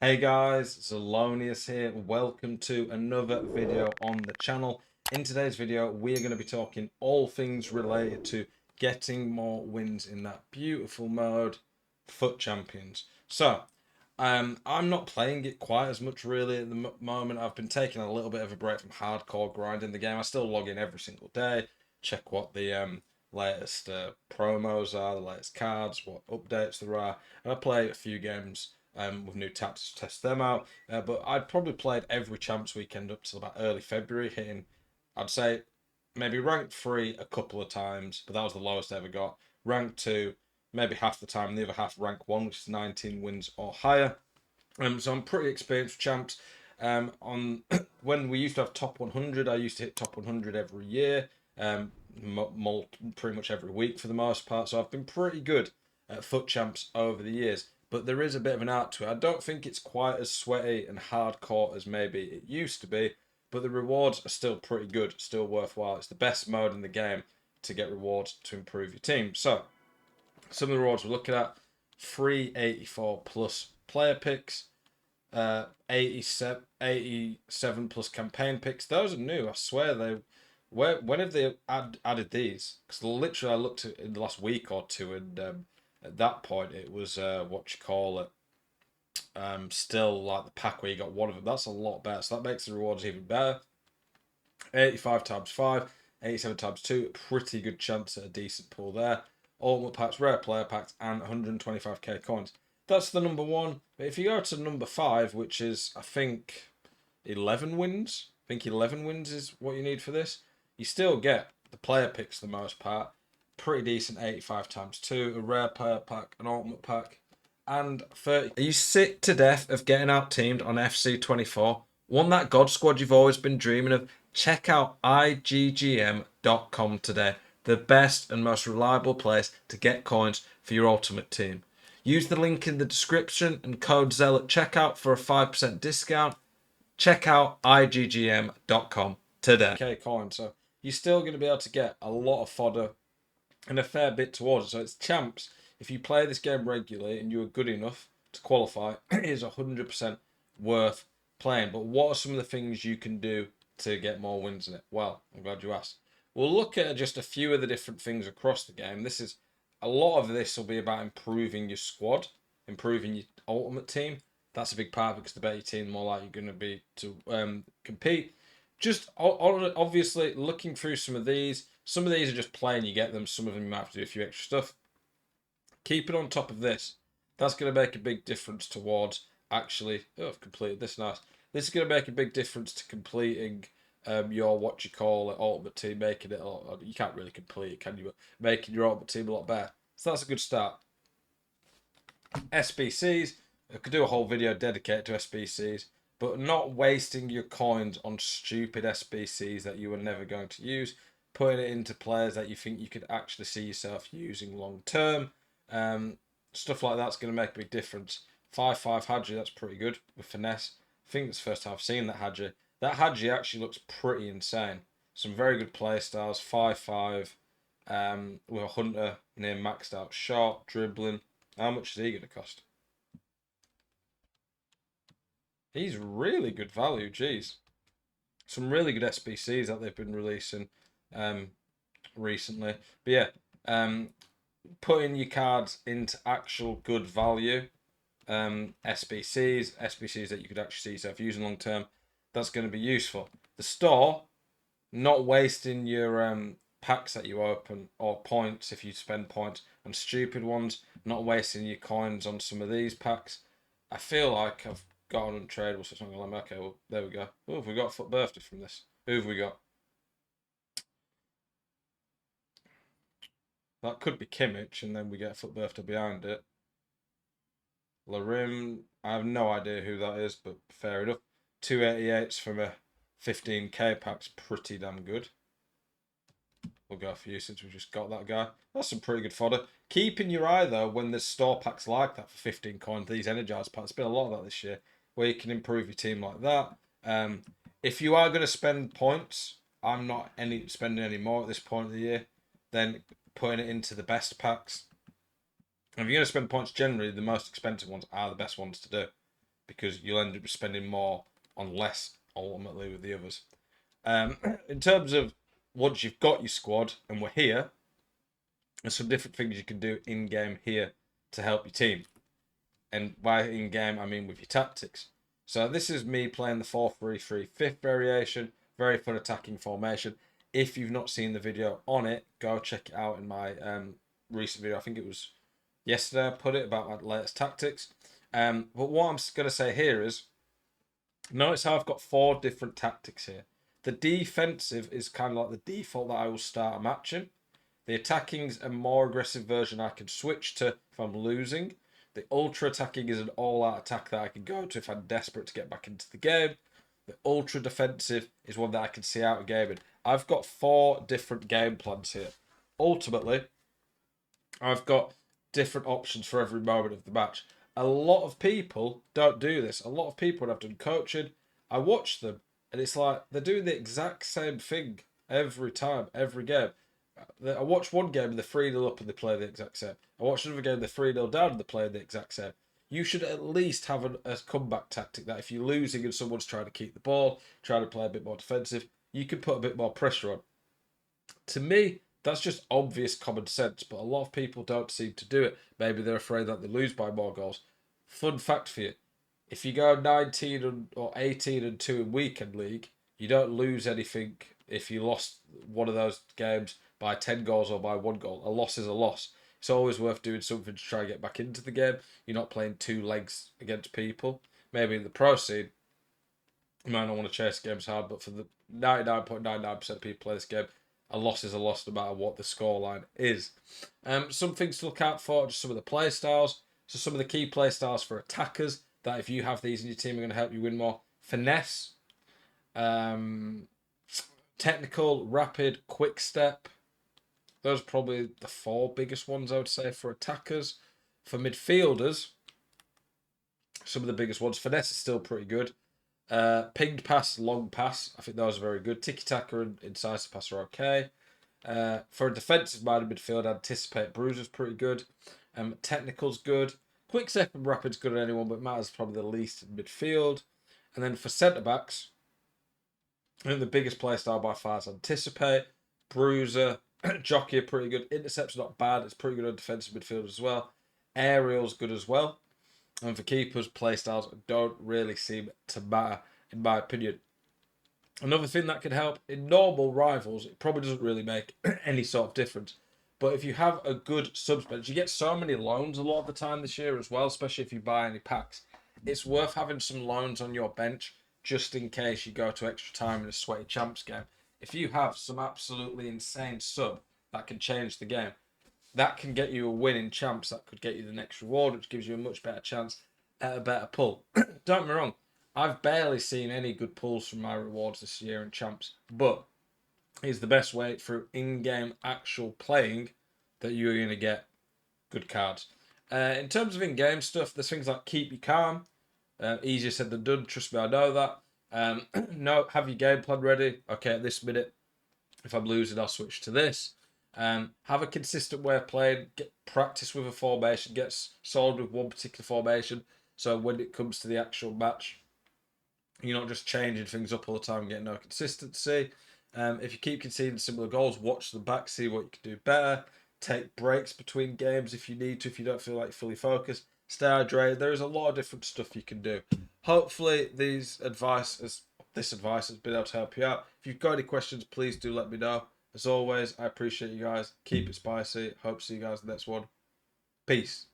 Hey guys, Zelonius here. Welcome to another video on the channel. In today's video, we're going to be talking all things related to getting more wins in that beautiful mode, Foot Champions. So, I'm not playing it quite as much really at the moment. I've been taking a little bit of a break from hardcore grinding the game. I still log in every single day, check what the latest promos are, the latest cards, what updates there are, and I play a few games with new tactics to test them out. But I'd probably played every Champs Weekend up till about early February, hitting, I'd say, maybe rank 3 a couple of times, but that was the lowest I ever got. Rank 2, maybe half the time, the other half rank 1, which is 19 wins or higher. So I'm pretty experienced with Champs. On when we used to have top 100, I used to hit top 100 every year, pretty much every week for the most part. So I've been pretty good at Foot Champs over the years. But there is a bit of an art to it. I don't think it's quite as sweaty and hardcore as maybe it used to be, but the rewards are still pretty good, still worthwhile. It's the best mode in the game to get rewards to improve your team. So some of the rewards we're looking at: free 84 plus player picks, 87 plus campaign picks. Those are new. I swear they. When have they added these? Because literally I looked at it in the last week or two, and at that point it was what you call it. Still like the pack where you got one of them. That's a lot better. So that makes the rewards even better. 85 times 5, 87 times 2. Pretty good chance at a decent pool there. Ultimate packs, rare player packs, and 125k coins. That's the number one. But if you go to number 5, which is, I think, 11 wins. I think 11 wins is what you need for this. You still get the player picks for the most part. Pretty decent 85 times 2. A rare player pack, an ultimate pack, and 30. Are you sick to death of getting out teamed on FC24? Want that God squad you've always been dreaming of? Check out IGGM.com today. The best and most reliable place to get coins for your ultimate team. Use the link in the description and code ZEL at checkout for a 5% discount. Check out IGGM.com today. Okay, coins. So you're still going to be able to get a lot of fodder and a fair bit towards it. So it's Champs. If you play this game regularly and you are good enough to qualify, it is 100% worth playing. But what are some of the things you can do to get more wins in it? Well, I'm glad you asked. We'll look at just a few of the different things across the game. A lot of this will be about improving your squad, improving your ultimate team. That's a big part because the better your team, the more likely you're going to be to compete. Just obviously looking through some of these. Some of these are just plain, you get them. Some of them you might have to do a few extra stuff. Keep it on top of this. That's going to make a big difference towards actually. Oh, I've completed this. Nice. This is going to make a big difference to completing your what you call it ultimate team, making it. You can't really complete it, can you? But making your ultimate team a lot better. So that's a good start. SBCs. I could do a whole video dedicated to SBCs, but not wasting your coins on stupid SBCs that you are never going to use. Putting it into players that you think you could actually see yourself using long term. Stuff like that's going to make a big difference. 5-5 Hadji, that's pretty good with finesse. I think it's the first time I've seen that Hadji. That Hadji actually looks pretty insane. Some very good play styles. 5-5 with a Hunter near maxed out shot, dribbling. How much is he going to cost? He's really good value, geez. Some really good SBCs that they've been releasing recently. But yeah, putting your cards into actual good value, SBCs that you could actually see yourself using long term, that's going to be useful. The store, not wasting your packs that you open or points if you spend points on stupid ones, not wasting your coins on some of these packs. I feel like I've got an untradeable, so it's not going to let me. Okay, well, there we go. Oh, have we got a foot birthday from this? Who have we got? That could be Kimmich, and then we get a foot birthday behind it. Larim, I have no idea who that is, but fair enough. 288s from a 15k pack's pretty damn good. We'll go for you since we've just got that guy. That's some pretty good fodder. Keeping your eye though when there's store packs like that for 15 coins, these energized packs. There's been a lot of that this year, where you can improve your team like that. If you are going to spend points, I'm not spending any more at this point of the year. Then putting it into the best packs. And if you're going to spend points, generally the most expensive ones are the best ones to do. because you'll end up spending more on less ultimately with the others. In terms of once you've got your squad and we're here, there's some different things you can do in game here to help your team. And by in game, I mean with your tactics. So this is me playing the 4-3-3 fifth variation, very fun attacking formation. If you've not seen the video on it, go check it out in my recent video. I think it was yesterday I put it about my latest tactics. But what I'm going to say here is, notice how I've got 4 different tactics here. The defensive is kind of like the default that I will start a match in. The attacking's a more aggressive version I can switch to if I'm losing. The ultra attacking is an all-out attack that I can go to if I'm desperate to get back into the game. The ultra defensive is one that I can see out of game. And I've got 4 different game plans here. Ultimately, I've got different options for every moment of the match. A lot of people don't do this. A lot of people, when I've done coaching, I watch them and it's like they're doing the exact same thing every time, every game. I watch one game and they're 3-0 up and they play the exact same. I watch another game, they're 3-0 down and they play the exact same. You should at least have a comeback tactic that if you're losing and someone's trying to keep the ball, trying to play a bit more defensive, you can put a bit more pressure on. To me, that's just obvious common sense, but a lot of people don't seem to do it. Maybe they're afraid that they lose by more goals. Fun fact for you, if you go 19 or 18-2 in weekend league, you don't lose anything if you lost one of those games by 10 goals or by 1 goal. A loss is a loss. It's always worth doing something to try and get back into the game. You're not playing 2 legs against people. Maybe in the pro scene, you might not want to chase games hard, but for the 99.99% of people play this game, a loss is a loss no matter what the scoreline is. Some things to look out for, just some of the play styles. So some of the key play styles for attackers that if you have these in your team are going to help you win more. Finesse, technical, rapid, quick step. Those are probably the 4 biggest ones I would say for attackers. For midfielders, some of the biggest ones. Finesse is still pretty good. Pinged pass, long pass. I think those are very good. Tiki-taka and incisive pass are okay. For a defensive-minded midfield, anticipate bruiser's pretty good. Technical's good. Quick step and rapid's good on anyone, but matters probably the least in midfield. And then for centre-backs, I think the biggest play style by far is anticipate. Bruiser, jockey are pretty good. Intercept's not bad. It's pretty good on defensive midfield as well. Aerial's good as well. And for keepers, play styles don't really seem to matter, in my opinion. Another thing that can help in normal rivals, it probably doesn't really make any sort of difference. But if you have a good subs bench, you get so many loans a lot of the time this year as well, especially if you buy any packs. It's worth having some loans on your bench just in case you go to extra time in a sweaty champs game. If you have some absolutely insane sub that can change the game, that can get you a win in champs. That could get you the next reward, which gives you a much better chance at a better pull. Don't get me wrong, I've barely seen any good pulls from my rewards this year in champs, but it's the best way through in-game actual playing that you're going to get good cards. In terms of in-game stuff, there's things like keep you calm. Easier said than done. Trust me, I know that. No, have your game plan ready. Okay, at this minute, if I'm losing, I'll switch to this. Have a consistent way of playing. Get practice with a formation. Get solid with one particular formation. So when it comes to the actual match, you're not just changing things up all the time and getting no consistency. If you keep conceding similar goals, watch them back, see what you can do better. Take breaks between games if you need to, if you don't feel like you're fully focused. Stay hydrated. There is a lot of different stuff you can do. Hopefully, this advice has been able to help you out. If you've got any questions, please do let me know. As always, I appreciate you guys. Keep it spicy. Hope to see you guys in the next one. Peace.